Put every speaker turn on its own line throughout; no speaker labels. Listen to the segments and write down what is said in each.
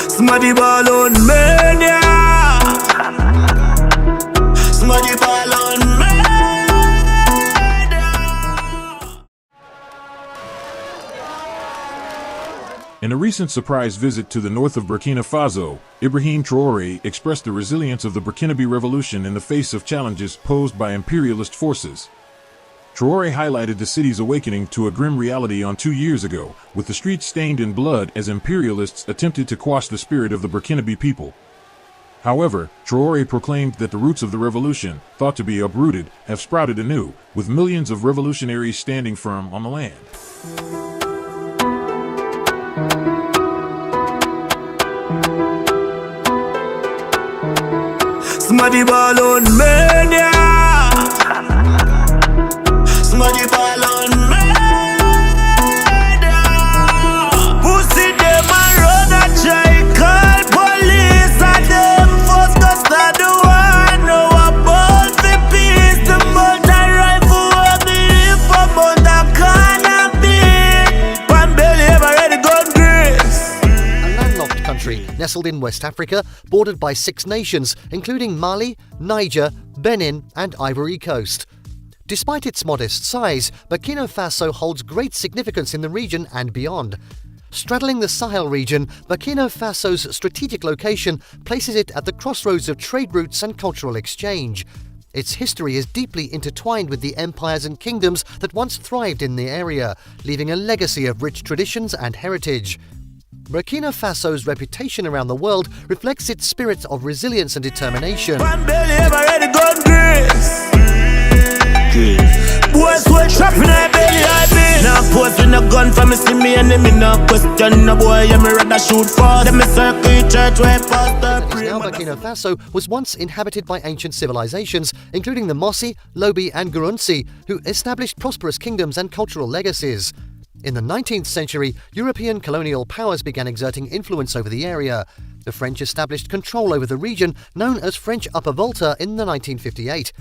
Smarty ball on mania. Smarty ball on mania.
In a recent surprise visit to the north of Burkina Faso, Ibrahim Traoré expressed the resilience of the Burkinabe revolution in the face of challenges posed by imperialist forces. Traoré highlighted the city's awakening to a grim reality on 2 years ago, with the streets stained in blood as imperialists attempted to quash the spirit of the Burkinabe people. However, Traoré proclaimed that the roots of the revolution, thought to be uprooted, have sprouted anew, with millions of revolutionaries standing firm on the land.
Smarty ball on mania. Smarty ball on murder. Pussy them a run a try call police and them first cause of the war. Know about the peace. The mountain rifle of the river, mountain cannabis. Pan belly ever ready gun grace.
A landlocked country nestled in West Africa, bordered by 6 nations, including Mali, Niger, Benin and Ivory Coast. Despite its modest size, Burkina Faso holds great significance in the region and beyond. Straddling the Sahel region, Burkina Faso's strategic location places it at the crossroads of trade routes and cultural exchange. Its history is deeply intertwined with the empires and kingdoms that once thrived in the area, leaving a legacy of rich traditions and heritage. Burkina Faso's reputation around the world reflects its spirit of resilience and determination.
Boys will trap in a belly, I be. Now pose with a gun for me, see me enemy, no question. No boy, I'm rather shoot for them. Circle church where pastor pray.
Now Burkina Faso was once inhabited by ancient civilizations, including the Mossi, Lobi and Gurunsi, who established prosperous kingdoms and cultural legacies. In the 19th century, European colonial powers began exerting influence over the area. The French established control over the region, known as French Upper Volta, in 1958.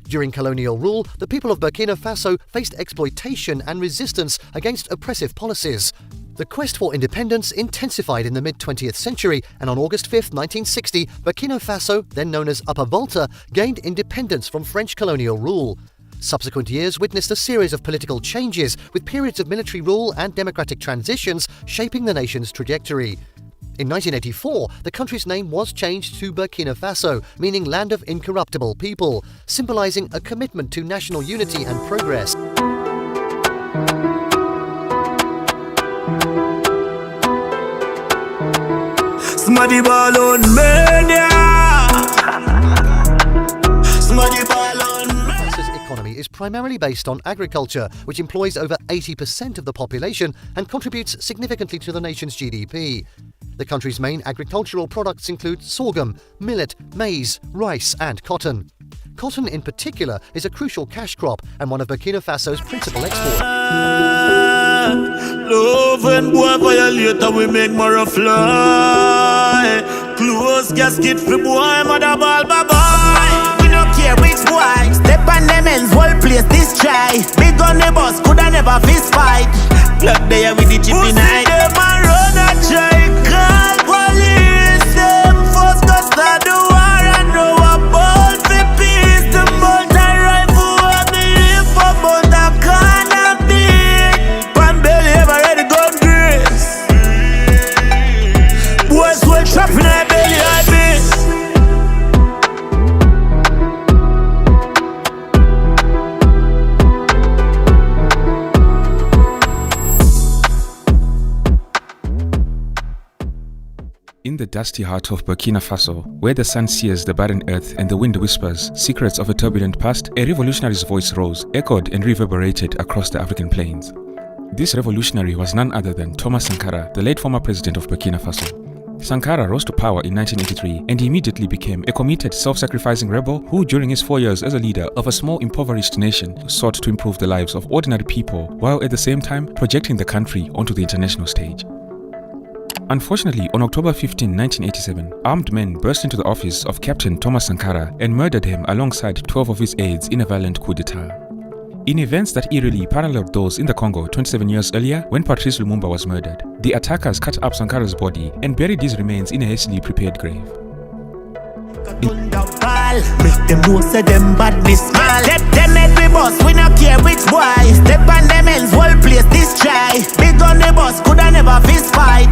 During colonial rule, the people of Burkina Faso faced exploitation and resistance against oppressive policies. The quest for independence intensified in the mid-20th century, and on August 5, 1960, Burkina Faso, then known as Upper Volta, gained independence from French colonial rule. Subsequent years witnessed a series of political changes, with periods of military rule and democratic transitions shaping the nation's trajectory. In 1984, the country's name was changed to Burkina Faso, meaning Land of Incorruptible People, symbolizing a commitment to national unity and progress.
Smarty ball on mania. Smarty ball on mania.
Faso's economy is primarily based on agriculture, which employs over 80% of the population and contributes significantly to the nation's GDP. The country's main agricultural products include sorghum, millet, maize, rice and cotton. Cotton in particular is a crucial cash crop and one of Burkina Faso's principal exports.
Love and boy violate and we make more fly. Close casket for boy, mother ball bye-bye. We don't care which boy. Step on them ends, whole place this try. Big on the boss, coulda never fist fight. Clock there with the chippy night. Them a run a try, call police. Them first cause of the war and know about the peace. The mountain rifle of the river, mountain cannabis. Pan belly ever ready gun grace. Boys will trap in a belly, I be.
In the dusty heart of Burkina Faso, where the sun sears the barren earth and the wind whispers secrets of a turbulent past, a revolutionary's voice rose, echoed and reverberated across the African plains. This revolutionary was none other than Thomas Sankara, the late former president of Burkina Faso. Sankara rose to power in 1983 and immediately became a committed, self-sacrificing rebel who, during his 4 years as a leader of a small, impoverished nation, sought to improve the lives of ordinary people while at the same time projecting the country onto the international stage. Unfortunately, on October 15, 1987, armed men burst into the office of Captain Thomas Sankara and murdered him alongside 12 of his aides in a violent coup d'etat. in events that eerily paralleled those in the Congo 27 years earlier when Patrice Lumumba was murdered. The attackers cut up Sankara's body and buried his remains in a hastily prepared grave.
Make them know say them badness small. Let them head we boss, we not care which boy. Step on them ends, whole place this try. Big on the boss, coulda never fist fight.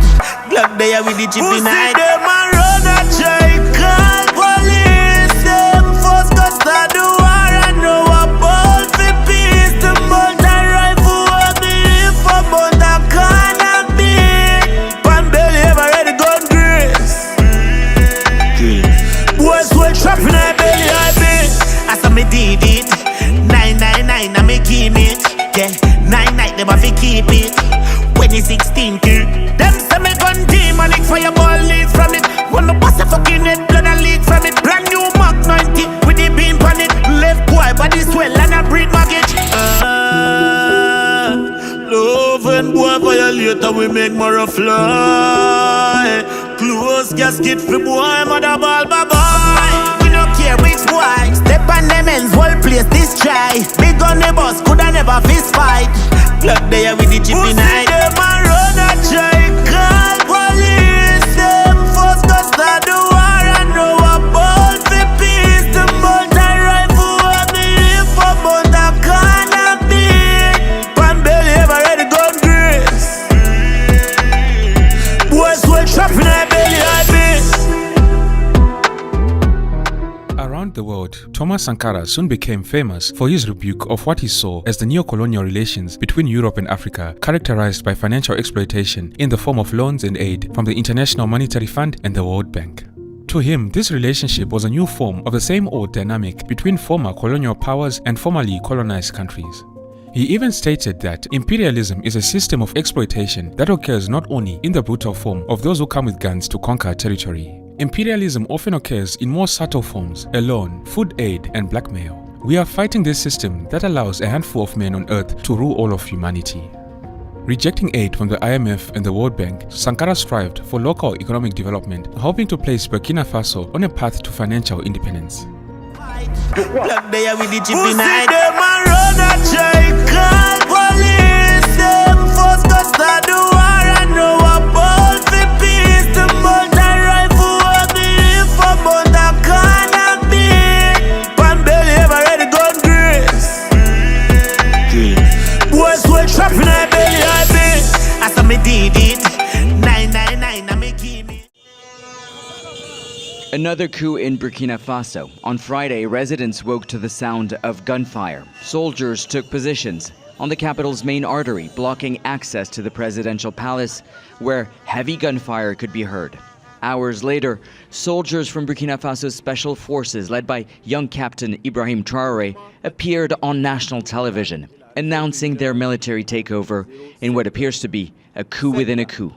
Glock there with the chip in eye. Them a run a try, call police. Them first go start the war and know about the peace. The bolt and rifle will be if a bolt a corner beat. Pan belly ever ready gun grace. Boys will trap in a belly I beat. I saw me did it. 999 I me keep it. Yeah, 99 them have to keep it. 2016 too. Them say me gun team and it fireball leak from it. Wanna bust a fucking head, blood and leak from it. Brand new Mark 90 with the beam on it. Left boy body swell and a breed mortgage. Love and boy violate and we make more fly. Close casket for boy, mother ball bye-bye. We don't care which boy. Step on them ends, whole place this try. Big on the boss, coulda never fist fight. Glock there with the chip in eye. Them a run a try, call police. Them first go start the war and know about the peace. The bolt and rifle will be if a bolt a corner beat. Pan belly ever ready gun grace. Boys will trap in a belly I beat.
Around the world, Thomas Sankara soon became famous for his rebuke of what he saw as the neo-colonial relations between Europe and Africa, characterized by financial exploitation in the form of loans and aid from the International Monetary Fund and the World Bank. To him, this relationship was a new form of the same old dynamic between former colonial powers and formerly colonized countries. He even stated that imperialism is a system of exploitation that occurs not only in the brutal form of those who come with guns to conquer territory. Imperialism often occurs in more subtle forms: a loan, food aid, and blackmail. We are fighting this system that allows a handful of men on earth to rule all of humanity. Rejecting aid from the IMF and the World Bank, Sankara strived for local economic development, hoping to place Burkina Faso on a path to financial independence.
Block there with the chip in eye. Them a run a try, call police. Them first go start the war and know about the peace. The bolt and rifle will be if a bolt a corner beat. Pan belly ever ready gun grace. Boys will trap in a belly I beat. I saw me did it. 999 I me keep it.
Another coup in Burkina Faso. On Friday, residents woke to the sound of gunfire. Soldiers took positions on the capital's main artery, blocking access to the presidential palace, where heavy gunfire could be heard. Hours later, soldiers from Burkina Faso's special forces, led by young Captain Ibrahim Traoré, appeared on national television, announcing their military takeover in what appears to be a coup within a coup.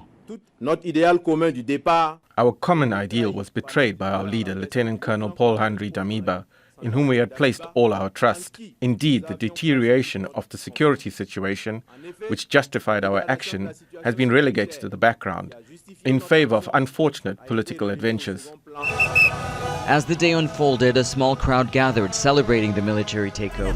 Our common ideal was betrayed by our leader, Lieutenant Colonel Paul-Henri Damiba, in whom we had placed all our trust. Indeed, the deterioration of the security situation, which justified our action, has been relegated to the background, in favor of unfortunate political adventures.
As the day unfolded, a small crowd gathered celebrating the military takeover.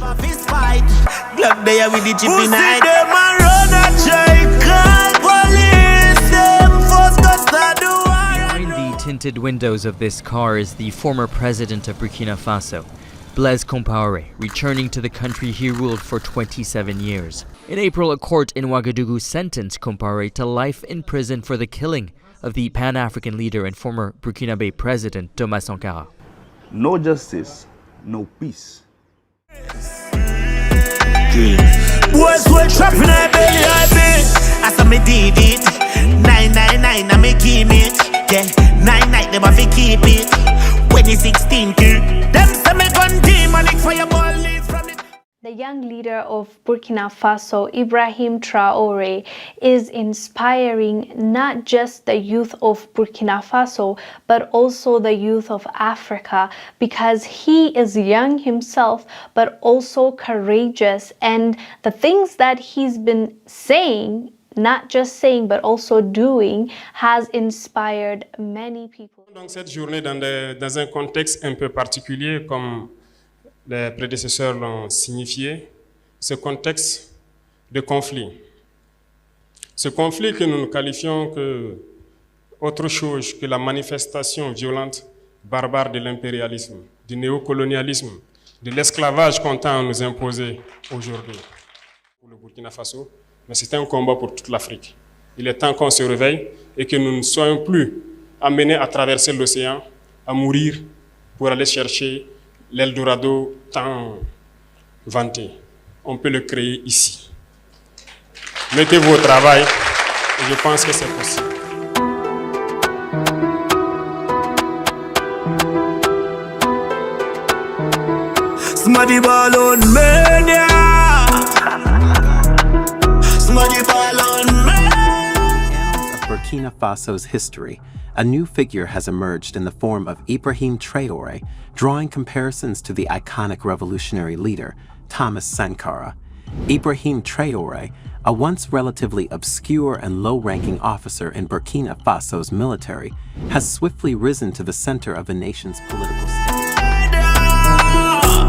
Behind the tinted windows of this car is the former president of Burkina Faso, Blaise Compaoré, returning to the country he ruled for 27 years. In April, a court in Ouagadougou sentenced Compaoré to life in prison for the killing of the Pan-African leader and former Burkinabe president Thomas Sankara.
No justice, no peace.
Boys will trap in a belly I beat. I saw me did it. 999 I me keep it. Yeah, 99 them have to keep it. 2016 too. Them say me gun team and it fireball leave from it.
The young leader of Burkina Faso, Ibrahim Traoré, is inspiring not just the youth of Burkina Faso, but also the youth of Africa, because he is young himself, but also courageous. And the things that he's been saying, not just saying, but also doing, has inspired many people.
Donc cette journée dans un contexte un peu particulier, comme les prédécesseurs l'ont signifié, ce contexte de conflit. Ce conflit que nous qualifions que autre chose que la manifestation violente, barbare de l'impérialisme, du néocolonialisme, de l'esclavage qu'on tend à nous imposer aujourd'hui pour le Burkina Faso, mais c'est un combat pour toute l'Afrique. Il est temps qu'on se réveille et que nous ne soyons plus amenés à traverser l'océan, à mourir pour aller chercher l'Eldorado tant vanté. On peut le créer ici. Mettez-vous au travail et je pense que c'est possible.
Smaddy ball on mania. Smaddy ball on mania.
Of Burkina Faso's history, a new figure has emerged in the form of Ibrahim Traoré, drawing comparisons to the iconic revolutionary leader, Thomas Sankara. Ibrahim Traoré, a once relatively obscure and low-ranking officer in Burkina Faso's military, has swiftly risen to the center of the nation's political stage.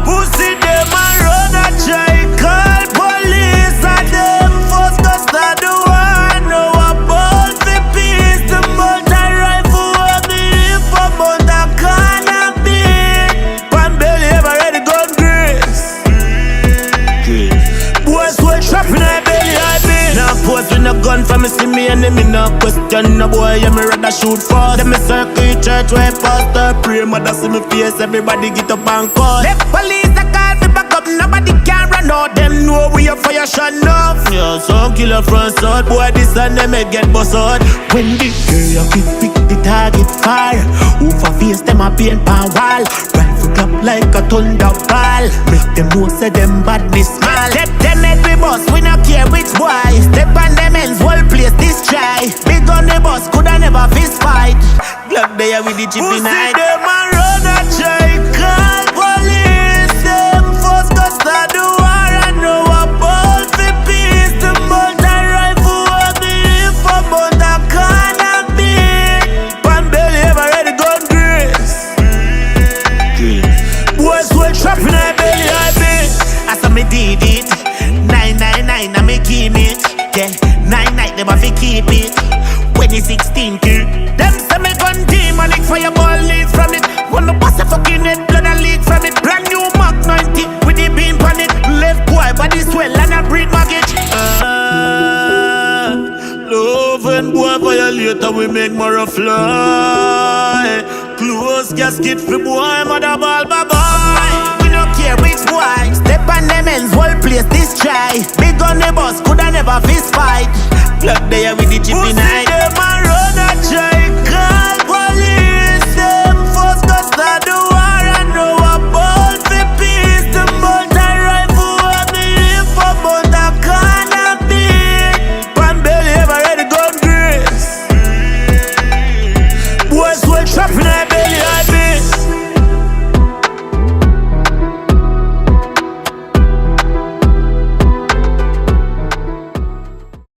Pussy them a run a try call police and them first custard the war. Know about the peace, the mountain rifle of the informant a cannabis. Pan belly ever ready gun grace. Boys will trap in my belly I be. Now post with a gun for me see me enemy no question. No boy yeah me rather shoot fast. Them me circle church where pastor pray. Mother see me face everybody get up and call. Left police nobody can run out, them know we are fire shot enough. Yeah, some killer front side, boy this and them may get bust out. When the girl pick the target fire, over face them a paint pan wall. Rifle clap like a thunder ball. Make them know say them badness small. Let them head we bust, we not care which boy. Step on them ends, whole place this try. Big on the bus, coulda never fist fight. Glock there with the chip in eye. Pussy them a run a try, call police. Start the war and know about the peace. The mountain rifle of the informant a cannabis. Pan belly ever ready gun grace. Boys will trap in my belly I be. I saw me did it. 999 I me keep it. Yeah, 99 them have to keep it. 2016 kill. Them say me gun team and like fireball lead from it. Wanna bust a fucking head blood a leak from it. Brand new Mark 90. Left boy body swell and I breed maggot. Love and boy violate and we make more fly. Close casket for boy mother ball bye bye. We don't care which boy. Step on them ends whole place this try. Big on the bus coulda never fist fight. Glock there with the chip in eye. Pussy them a run